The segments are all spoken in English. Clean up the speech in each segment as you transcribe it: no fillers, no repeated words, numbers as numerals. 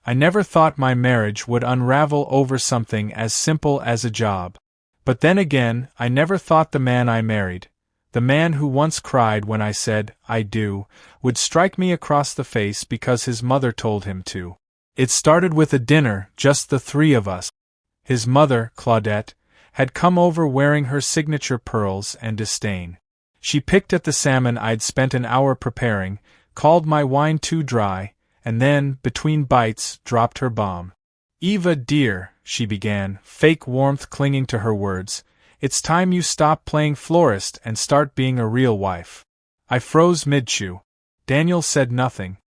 I never thought my marriage would unravel over something as simple as a job. But then again, I never thought the man I married, the man who once cried when I said, "I do," would strike me across the face because his mother told him to. It started with a dinner, just the three of us. His mother, Claudette, had come over wearing her signature pearls and disdain. She picked at the salmon I'd spent an hour preparing, called my wine too dry, and then, between bites, dropped her bomb. "Eva, dear," she began, fake warmth clinging to her words, "it's time you stop playing florist and start being a real wife." I froze mid-chew. Daniel said nothing.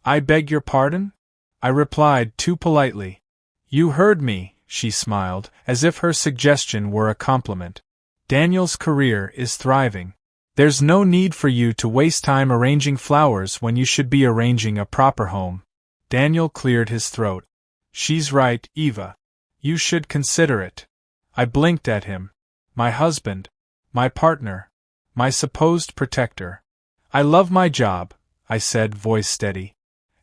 "I beg your pardon?" I replied too politely. "You heard me," she smiled, as if her suggestion were a compliment. "Daniel's career is thriving. There's no need for you to waste time arranging flowers when you should be arranging a proper home." Daniel cleared his throat. "She's right, Eva. You should consider it." I blinked at him. My husband. My partner. My supposed protector. "I love my job," I said, voice steady.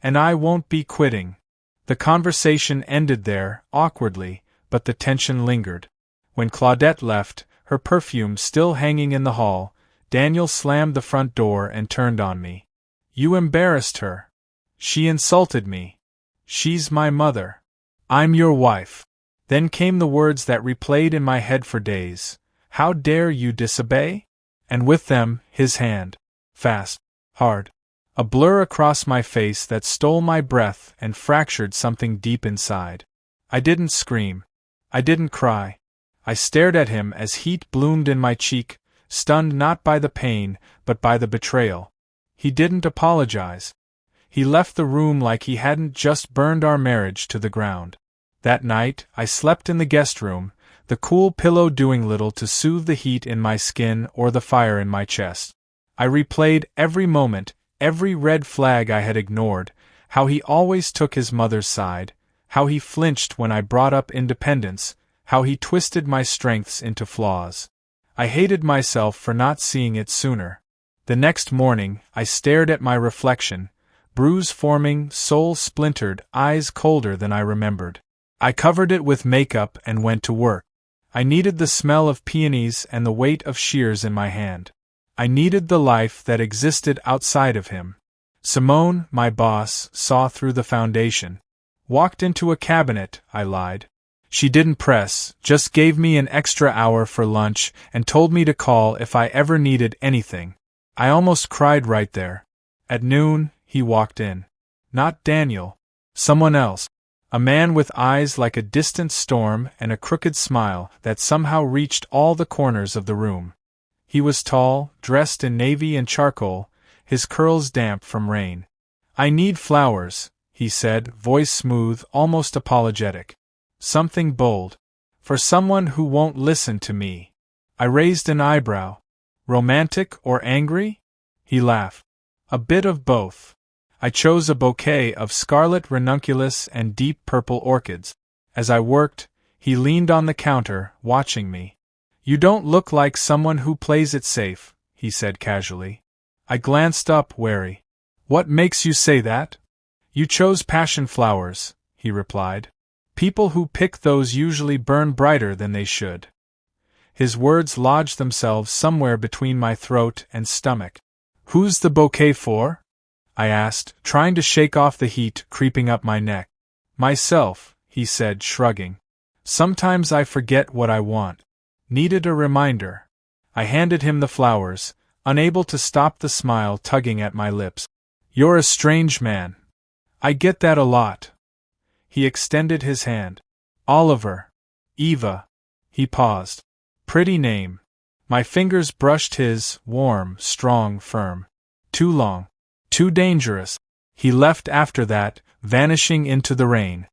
"And I won't be quitting." The conversation ended there, awkwardly, but the tension lingered. When Claudette left, her perfume still hanging in the hall, Daniel slammed the front door and turned on me. "You embarrassed her. She insulted me. She's my mother. I'm your wife." Then came the words that replayed in my head for days. "How dare you disobey?" And with them, his hand. Fast. Hard. A blur across my face that stole my breath and fractured something deep inside. I didn't scream. I didn't cry. I stared at him as heat bloomed in my cheek, stunned not by the pain, but by the betrayal. He didn't apologize. He left the room like he hadn't just burned our marriage to the ground. That night, I slept in the guest room, the cool pillow doing little to soothe the heat in my skin or the fire in my chest. I replayed every moment, every red flag I had ignored, how he always took his mother's side, how he flinched when I brought up independence, how he twisted my strengths into flaws. I hated myself for not seeing it sooner. The next morning, I stared at my reflection, bruise forming, soul splintered, eyes colder than I remembered. I covered it with makeup and went to work. I needed the smell of peonies and the weight of shears in my hand. I needed the life that existed outside of him. Simone, my boss, saw through the foundation. "Walked into a cabinet," I lied. "She didn't press, just gave me an extra hour for lunch and told me to call if I ever needed anything." I almost cried right there. At noon, he walked in. Not Daniel. Someone else. A man with eyes like a distant storm and a crooked smile that somehow reached all the corners of the room. He was tall, dressed in navy and charcoal, his curls damp from rain. "I need flowers," he said, voice smooth, almost apologetic. Something bold. "For someone who won't listen to me." I raised an eyebrow. "Romantic or angry?" He laughed. "A bit of both." I chose a bouquet of scarlet ranunculus and deep purple orchids. As I worked, he leaned on the counter, watching me. "You don't look like someone who plays it safe," he said casually. I glanced up, wary. "What makes you say that?" "You chose passion flowers," he replied. "People who pick those usually burn brighter than they should." His words lodged themselves somewhere between my throat and stomach. "Who's the bouquet for?" I asked, trying to shake off the heat creeping up my neck. "Myself," he said, shrugging. "Sometimes I forget what I want." Needed a reminder. I handed him the flowers, unable to stop the smile tugging at my lips. "You're a strange man." "I get that a lot." He extended his hand. "Oliver." "Eva." He paused. "Pretty name." My fingers brushed his, warm, strong, firm. "Too long. Too dangerous." He left after that, vanishing into the rain.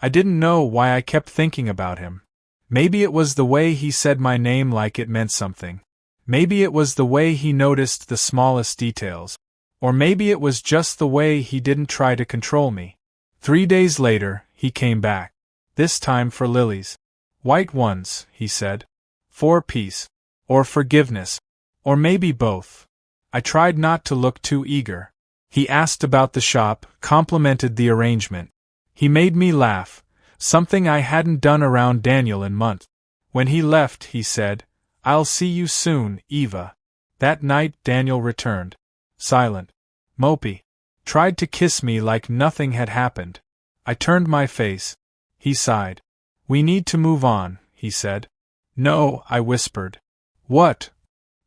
I didn't know why I kept thinking about him. Maybe it was the way he said my name like it meant something. Maybe it was the way he noticed the smallest details. Or maybe it was just the way he didn't try to control me. 3 days later, he came back. This time for lilies. "White ones," he said. "For peace. Or forgiveness. Or maybe both." I tried not to look too eager. He asked about the shop, complimented the arrangement. He made me laugh, something I hadn't done around Daniel in months. When he left, he said, "I'll see you soon, Eva." That night Daniel returned. Silent. Mopey. Tried to kiss me like nothing had happened. I turned my face. He sighed. "We need to move on," he said. "No," I whispered. "What?"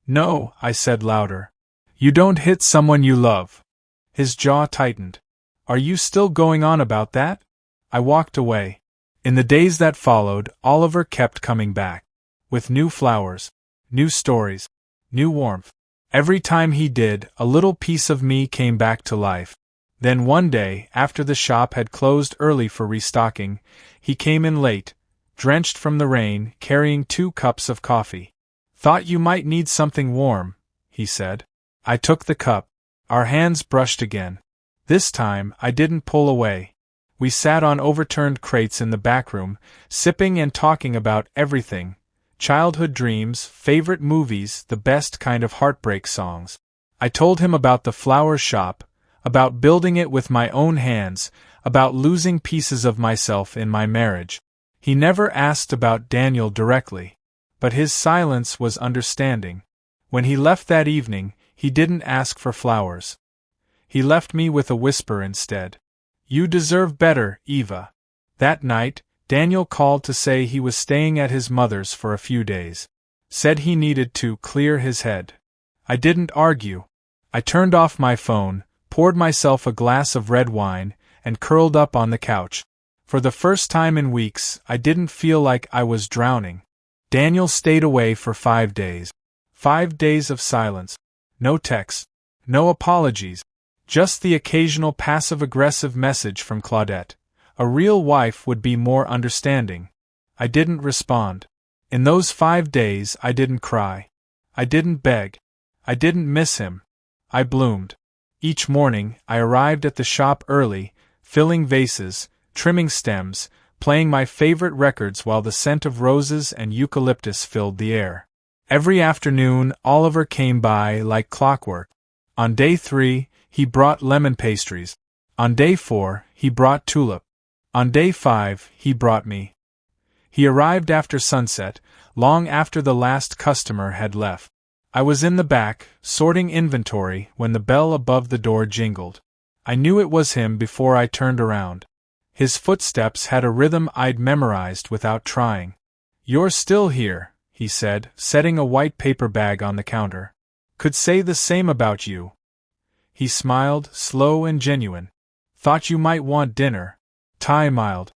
"No," I said louder. "You don't hit someone you love." His jaw tightened. "Are you still going on about that?" I walked away. In the days that followed, Oliver kept coming back. With new flowers, new stories, new warmth. Every time he did, a little piece of me came back to life. Then one day, after the shop had closed early for restocking, he came in late, drenched from the rain, carrying 2 cups of coffee. "Thought you might need something warm," he said. I took the cup. Our hands brushed again. This time, I didn't pull away. We sat on overturned crates in the back room, sipping and talking about everything. Childhood dreams, favorite movies, the best kind of heartbreak songs. I told him about the flower shop, about building it with my own hands, about losing pieces of myself in my marriage. He never asked about Daniel directly, but his silence was understanding. When he left that evening, he didn't ask for flowers. He left me with a whisper instead. "You deserve better, Eva." That night, Daniel called to say he was staying at his mother's for a few days. Said he needed to clear his head. I didn't argue. I turned off my phone, poured myself a glass of red wine, and curled up on the couch. For the first time in weeks, I didn't feel like I was drowning. Daniel stayed away for 5 days. 5 days of silence. No texts. No apologies. Just the occasional passive-aggressive message from Claudette. A real wife would be more understanding. I didn't respond. In those 5 days I didn't cry. I didn't beg. I didn't miss him. I bloomed. Each morning, I arrived at the shop early, filling vases, trimming stems, playing my favorite records while the scent of roses and eucalyptus filled the air. Every afternoon, Oliver came by like clockwork. On day 3, he brought lemon pastries. On day 4, he brought tulip. On day 5, he brought me. He arrived after sunset, long after the last customer had left. I was in the back, sorting inventory, when the bell above the door jingled. I knew it was him before I turned around. His footsteps had a rhythm I'd memorized without trying. "You're still here," he said, setting a white paper bag on the counter. "Could say the same about you." He smiled, slow and genuine. "Thought you might want dinner." Ty smiled.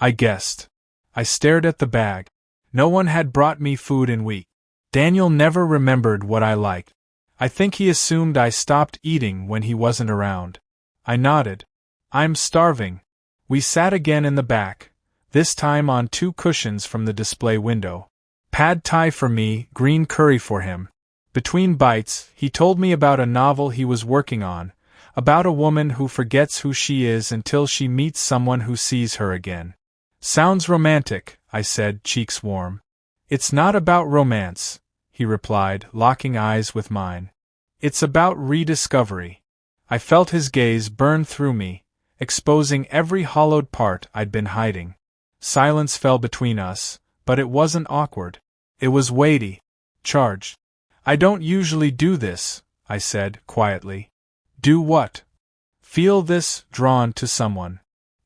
I guessed. I stared at the bag. No one had brought me food in weeks. Daniel never remembered what I liked. I think he assumed I stopped eating when he wasn't around. I nodded. "I'm starving." We sat again in the back, this time on 2 cushions from the display window. Pad Thai for me, green curry for him. Between bites, he told me about a novel he was working on, about a woman who forgets who she is until she meets someone who sees her again. "Sounds romantic," I said, cheeks warm. "It's not about romance," he replied, locking eyes with mine. "It's about rediscovery." I felt his gaze burn through me, exposing every hollowed part I'd been hiding. Silence fell between us, but it wasn't awkward. It was weighty. Charged. "I don't usually do this," I said, quietly. "Do what?" "Feel this, drawn to someone."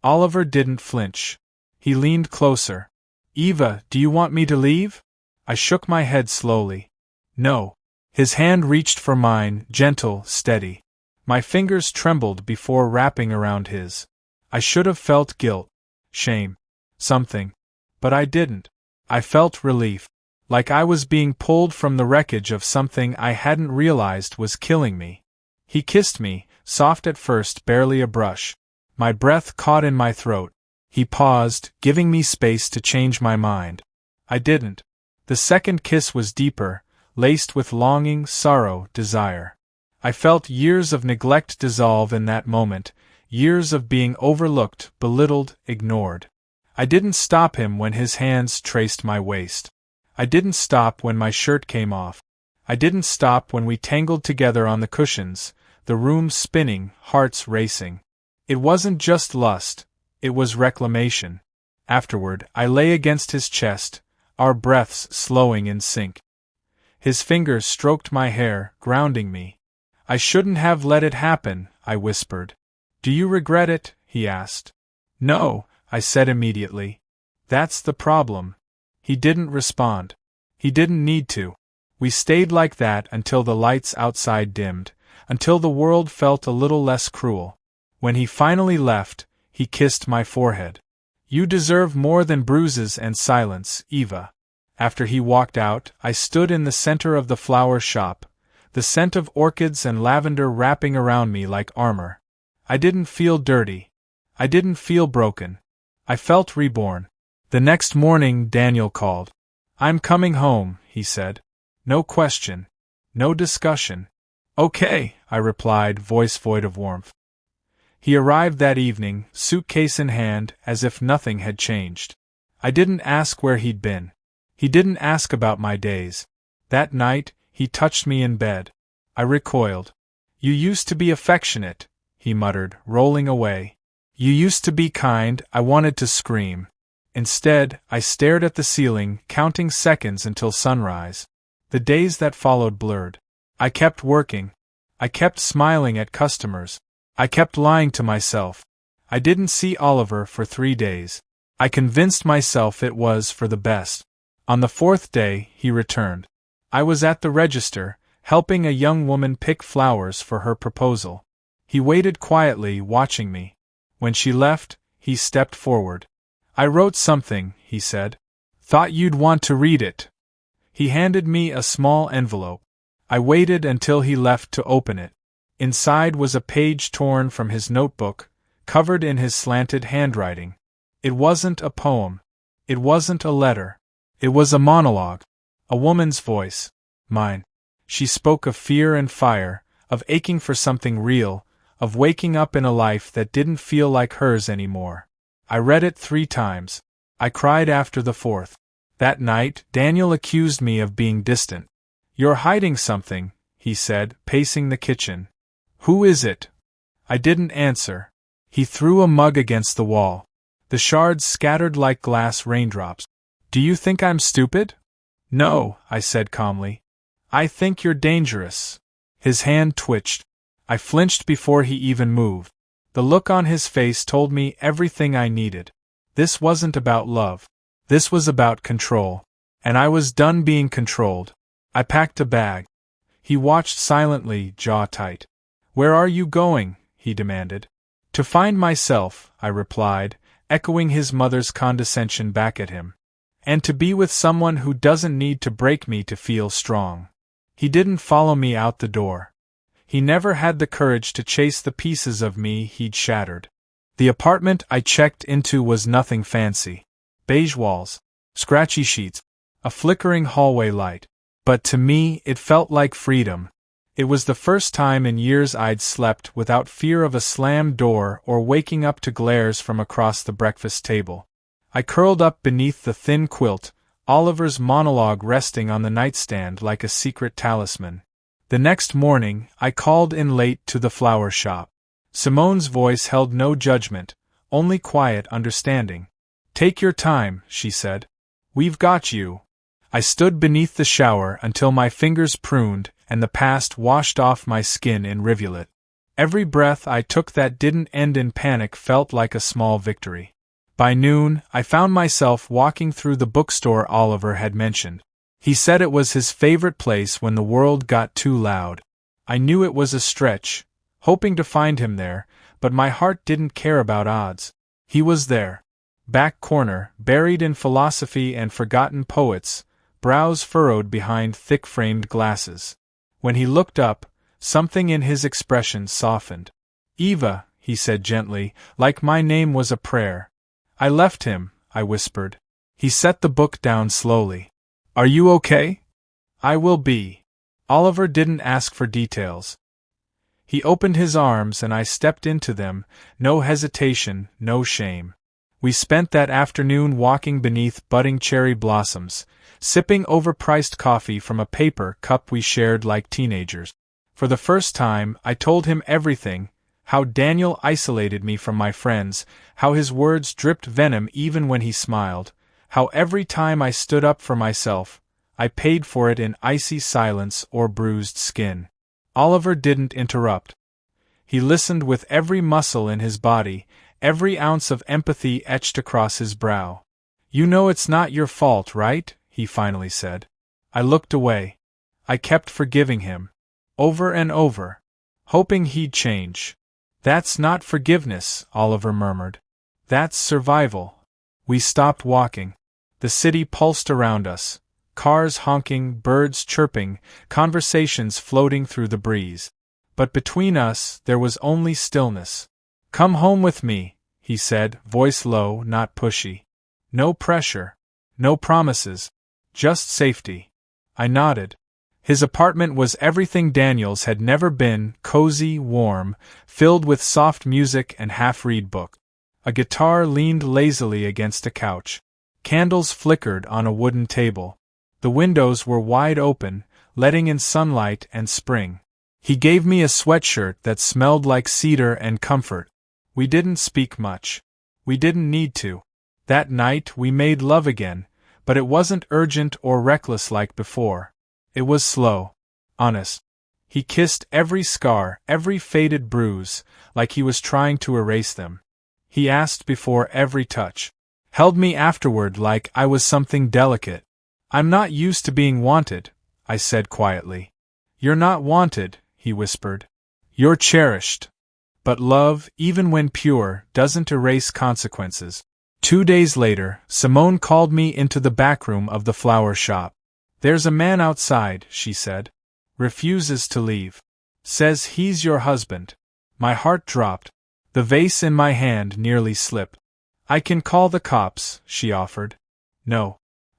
Oliver didn't flinch. He leaned closer. "Eva, do you want me to leave?" I shook my head slowly. "No." His hand reached for mine, gentle, steady. My fingers trembled before wrapping around his. I should have felt guilt, shame, something. But I didn't. I felt relief. Like I was being pulled from the wreckage of something I hadn't realized was killing me. He kissed me, soft at first, barely a brush. My breath caught in my throat. He paused, giving me space to change my mind. I didn't. The second kiss was deeper, laced with longing, sorrow, desire. I felt years of neglect dissolve in that moment, years of being overlooked, belittled, ignored. I didn't stop him when his hands traced my waist. I didn't stop when my shirt came off. I didn't stop when we tangled together on the cushions, the room spinning, hearts racing. It wasn't just lust. It was reclamation. Afterward, I lay against his chest, our breaths slowing in sync. His fingers stroked my hair, grounding me. I shouldn't have let it happen, I whispered. Do you regret it? He asked. No, I said immediately. That's the problem. He didn't respond. He didn't need to. We stayed like that until the lights outside dimmed, until the world felt a little less cruel. When he finally left, he kissed my forehead. You deserve more than bruises and silence, Eva. After he walked out, I stood in the center of the flower shop, the scent of orchids and lavender wrapping around me like armor. I didn't feel dirty. I didn't feel broken. I felt reborn. The next morning, Daniel called. I'm coming home, he said. No question. No discussion. Okay, I replied, voice void of warmth. He arrived that evening, suitcase in hand, as if nothing had changed. I didn't ask where he'd been. He didn't ask about my days. That night, he touched me in bed. I recoiled. You used to be affectionate, he muttered, rolling away. You used to be kind. I wanted to scream. Instead, I stared at the ceiling, counting seconds until sunrise. The days that followed blurred. I kept working. I kept smiling at customers. I kept lying to myself. I didn't see Oliver for 3 days. I convinced myself it was for the best. On the 4th day, he returned. I was at the register, helping a young woman pick flowers for her proposal. He waited quietly, watching me. When she left, he stepped forward. I wrote something, he said. Thought you'd want to read it. He handed me a small envelope. I waited until he left to open it. Inside was a page torn from his notebook, covered in his slanted handwriting. It wasn't a poem. It wasn't a letter. It was a monologue. A woman's voice. Mine. She spoke of fear and fire, of aching for something real, of waking up in a life that didn't feel like hers anymore. I read it 3 times. I cried after the 4th. That night, Daniel accused me of being distant. You're hiding something, he said, pacing the kitchen. Who is it? I didn't answer. He threw a mug against the wall. The shards scattered like glass raindrops. Do you think I'm stupid? No, I said calmly. I think you're dangerous. His hand twitched. I flinched before he even moved. The look on his face told me everything I needed. This wasn't about love. This was about control. And I was done being controlled. I packed a bag. He watched silently, jaw tight. Where are you going? He demanded. To find myself, I replied, echoing his mother's condescension back at him. And to be with someone who doesn't need to break me to feel strong. He didn't follow me out the door. He never had the courage to chase the pieces of me he'd shattered. The apartment I checked into was nothing fancy. Beige walls, scratchy sheets, a flickering hallway light. But to me, it felt like freedom. It was the first time in years I'd slept without fear of a slammed door or waking up to glares from across the breakfast table. I curled up beneath the thin quilt, Oliver's monologue resting on the nightstand like a secret talisman. The next morning, I called in late to the flower shop. Simone's voice held no judgment, only quiet understanding. Take your time, she said. We've got you. I stood beneath the shower until my fingers pruned and the past washed off my skin in rivulet. Every breath I took that didn't end in panic felt like a small victory. By noon, I found myself walking through the bookstore Oliver had mentioned. He said it was his favorite place when the world got too loud. I knew it was a stretch, hoping to find him there, but my heart didn't care about odds. He was there. Back corner, buried in philosophy and forgotten poets, brows furrowed behind thick-framed glasses. When he looked up, something in his expression softened. Eva, he said gently, like my name was a prayer. I left him, I whispered. He set the book down slowly. Are you okay? I will be. Oliver didn't ask for details. He opened his arms and I stepped into them, no hesitation, no shame. We spent that afternoon walking beneath budding cherry blossoms, sipping overpriced coffee from a paper cup we shared like teenagers. For the first time, I told him everything, How Daniel isolated me from my friends, how his words dripped venom even when he smiled, how every time I stood up for myself, I paid for it in icy silence or bruised skin. Oliver didn't interrupt. He listened with every muscle in his body, every ounce of empathy etched across his brow. "You know it's not your fault, right?" he finally said. I looked away. I kept forgiving him. Over and over. Hoping he'd change. "That's not forgiveness," Oliver murmured. "That's survival." We stopped walking. The city pulsed around us. Cars honking, birds chirping, conversations floating through the breeze. But between us, there was only stillness. "Come home with me," he said, voice low, not pushy. No pressure. No promises. Just safety. I nodded. His apartment was everything Daniel's had never been, cozy, warm, filled with soft music and half-read book. A guitar leaned lazily against a couch. Candles flickered on a wooden table. The windows were wide open, letting in sunlight and spring. He gave me a sweatshirt that smelled like cedar and comfort. We didn't speak much. We didn't need to. That night we made love again, but it wasn't urgent or reckless like before. It was slow. Honest. He kissed every scar, every faded bruise, like he was trying to erase them. He asked before every touch. Held me afterward like I was something delicate. "I'm not used to being wanted," I said quietly. "You're not wanted," he whispered. "You're cherished." But love, even when pure, doesn't erase consequences. 2 days later, Simone called me into the back room of the flower shop. "There's a man outside," she said. "Refuses to leave. Says he's your husband." My heart dropped. The vase in my hand nearly slipped. "I can call the cops," she offered. "No.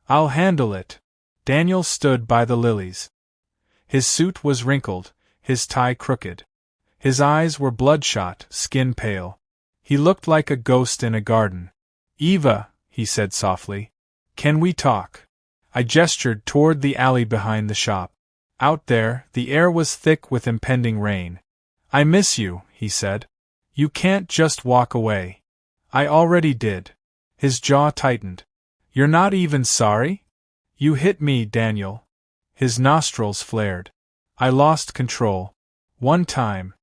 I'll handle it." Daniel stood by the lilies. His suit was wrinkled, his tie crooked. His eyes were bloodshot, skin pale. He looked like a ghost in a garden. "Eva," he said softly, "can we talk?" I gestured toward the alley behind the shop. Out there, the air was thick with impending rain. "I miss you," he said. "You can't just walk away." "I already did." His jaw tightened. "You're not even sorry?" "You hit me, Daniel." His nostrils flared. I lost control. One time.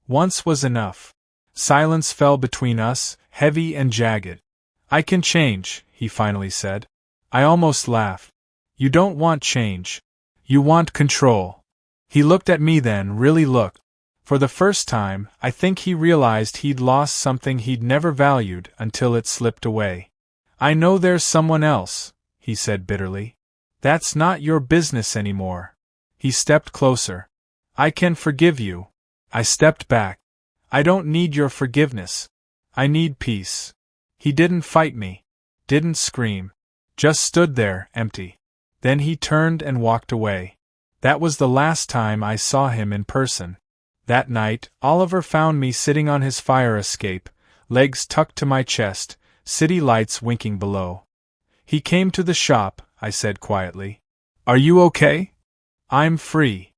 Once was enough. Silence fell between us, heavy and jagged. "I can change," he finally said. I almost laughed. "You don't want change. You want control." He looked at me then, really looked. For the first time, I think he realized he'd lost something he'd never valued until it slipped away. "I know there's someone else," he said bitterly. "That's not your business anymore." He stepped closer. "I can forgive you." I stepped back. "I don't need your forgiveness. I need peace." He didn't fight me. Didn't scream. Just stood there, empty. Then he turned and walked away. That was the last time I saw him in person. That night, Oliver found me sitting on his fire escape, legs tucked to my chest, city lights winking below. "He came to the shop," I said quietly. "Are you okay?" "I'm free."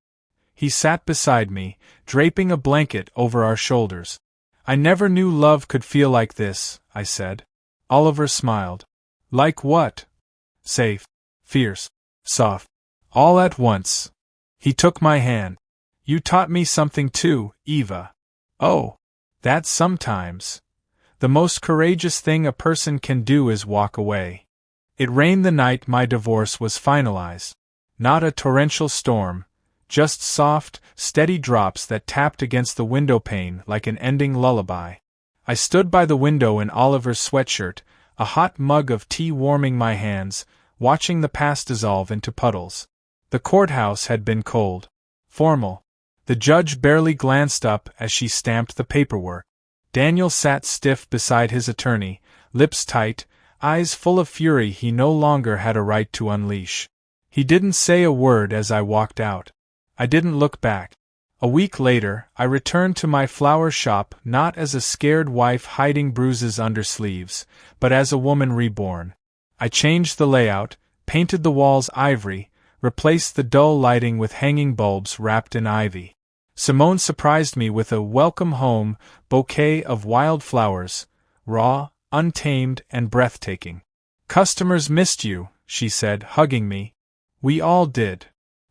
He sat beside me, draping a blanket over our shoulders. "I never knew love could feel like this," I said. Oliver smiled. "Like what?" "Safe. Fierce. Soft. All at once." He took my hand. "You taught me something too, Eva." "Oh. That sometimes. The most courageous thing a person can do is walk away." It rained the night my divorce was finalized. Not a torrential storm, just soft, steady drops that tapped against the window pane like an ending lullaby. I stood by the window in Oliver's sweatshirt, a hot mug of tea warming my hands, watching the past dissolve into puddles. The courthouse had been cold. Formal. The judge barely glanced up as she stamped the paperwork. Daniel sat stiff beside his attorney, lips tight, eyes full of fury he no longer had a right to unleash. He didn't say a word as I walked out. I didn't look back. A week later, I returned to my flower shop not as a scared wife hiding bruises under sleeves, but as a woman reborn. I changed the layout, painted the walls ivory, replaced the dull lighting with hanging bulbs wrapped in ivy. Simone surprised me with a welcome home bouquet of wild flowers, raw, untamed, and breathtaking. "Customers missed you," she said, hugging me. "We all did."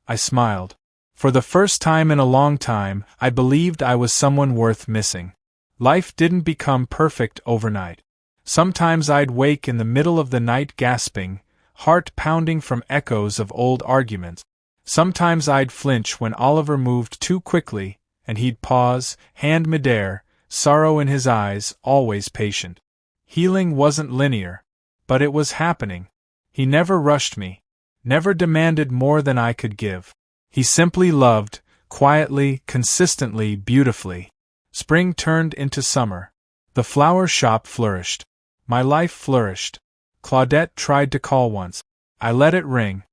I smiled. For the first time in a long time, I believed I was someone worth missing. Life didn't become perfect overnight. Sometimes I'd wake in the middle of the night gasping, heart pounding from echoes of old arguments. Sometimes I'd flinch when Oliver moved too quickly, and he'd pause, hand midair, sorrow in his eyes, always patient. Healing wasn't linear, but it was happening. He never rushed me, never demanded more than I could give. He simply loved, quietly, consistently, beautifully. Spring turned into summer. The flower shop flourished. My life flourished. Claudette tried to call once. I let it ring.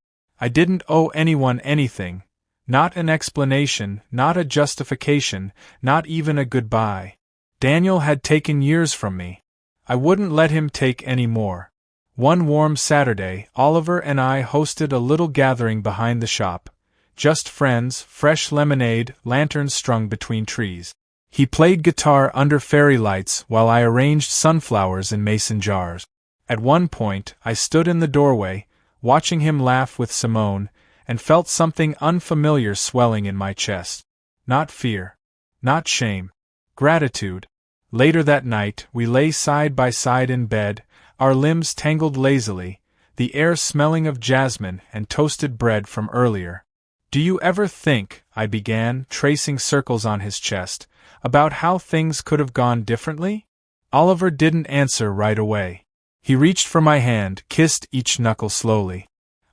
I didn't owe anyone anything. Not an explanation, not a justification, not even a goodbye. Daniel had taken years from me. I wouldn't let him take any more. One warm Saturday, Oliver and I hosted a little gathering behind the shop. Just friends, fresh lemonade, lanterns strung between trees. He played guitar under fairy lights while I arranged sunflowers in mason jars. At one point, I stood in the doorway, watching him laugh with Simone, and felt something unfamiliar swelling in my chest. Not fear. Not shame. Gratitude. Later that night, we lay side by side in bed, our limbs tangled lazily, the air smelling of jasmine and toasted bread from earlier. "Do you ever think," I began, tracing circles on his chest, "about how things could have gone differently?" Oliver didn't answer right away. He reached for my hand, kissed each knuckle slowly.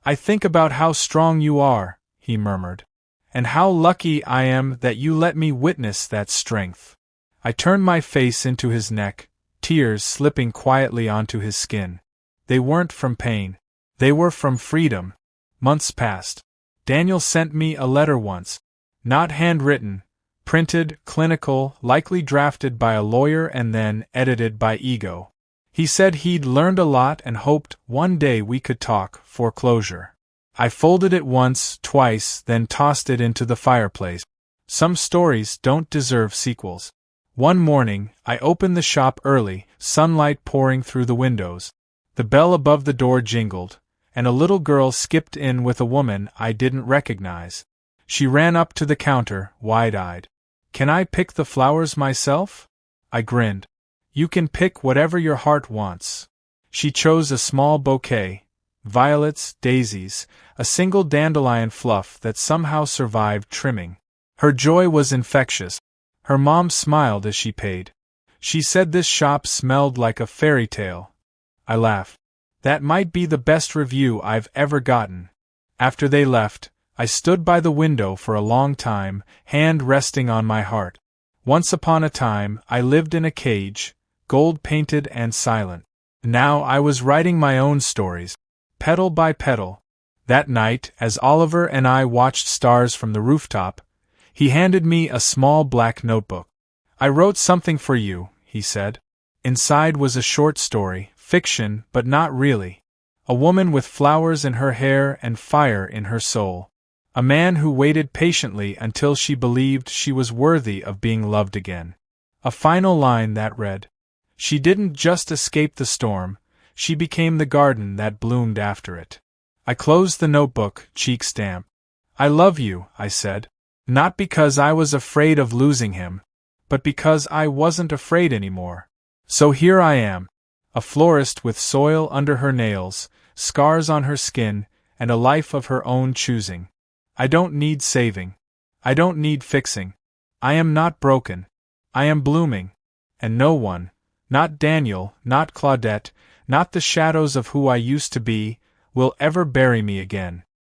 "I think about how strong you are," he murmured, "and how lucky I am that you let me witness that strength." I turned my face into his neck, tears slipping quietly onto his skin. They weren't from pain. They were from freedom. Months passed. Daniel sent me a letter once. Not handwritten, printed, clinical, likely drafted by a lawyer and then edited by ego. He said he'd learned a lot and hoped one day we could talk, foreclosure. I folded it once, twice, then tossed it into the fireplace. Some stories don't deserve sequels. One morning, I opened the shop early, sunlight pouring through the windows. The bell above the door jingled, and a little girl skipped in with a woman I didn't recognize. She ran up to the counter, wide-eyed. "Can I pick the flowers myself?" I grinned. "You can pick whatever your heart wants." She chose a small bouquet, violets, daisies, a single dandelion fluff that somehow survived trimming. Her joy was infectious. Her mom smiled as she paid. She said this shop smelled like a fairy tale. I laughed. That might be the best review I've ever gotten. After they left, I stood by the window for a long time, hand resting on my heart. Once upon a time, I lived in a cage, gold-painted and silent. Now I was writing my own stories, petal by petal. That night, as Oliver and I watched stars from the rooftop, he handed me a small black notebook. "I wrote something for you," he said. Inside was a short story, fiction, but not really. A woman with flowers in her hair and fire in her soul. A man who waited patiently until she believed she was worthy of being loved again. A final line that read, "She didn't just escape the storm, she became the garden that bloomed after it." I closed the notebook, cheeks damp. "I love you," I said. Not because I was afraid of losing him, but because I wasn't afraid anymore. So here I am, a florist with soil under her nails, scars on her skin, and a life of her own choosing. I don't need saving. I don't need fixing. I am not broken. I am blooming. And no one, not Daniel, not Claudette, not the shadows of who I used to be, will ever bury me again.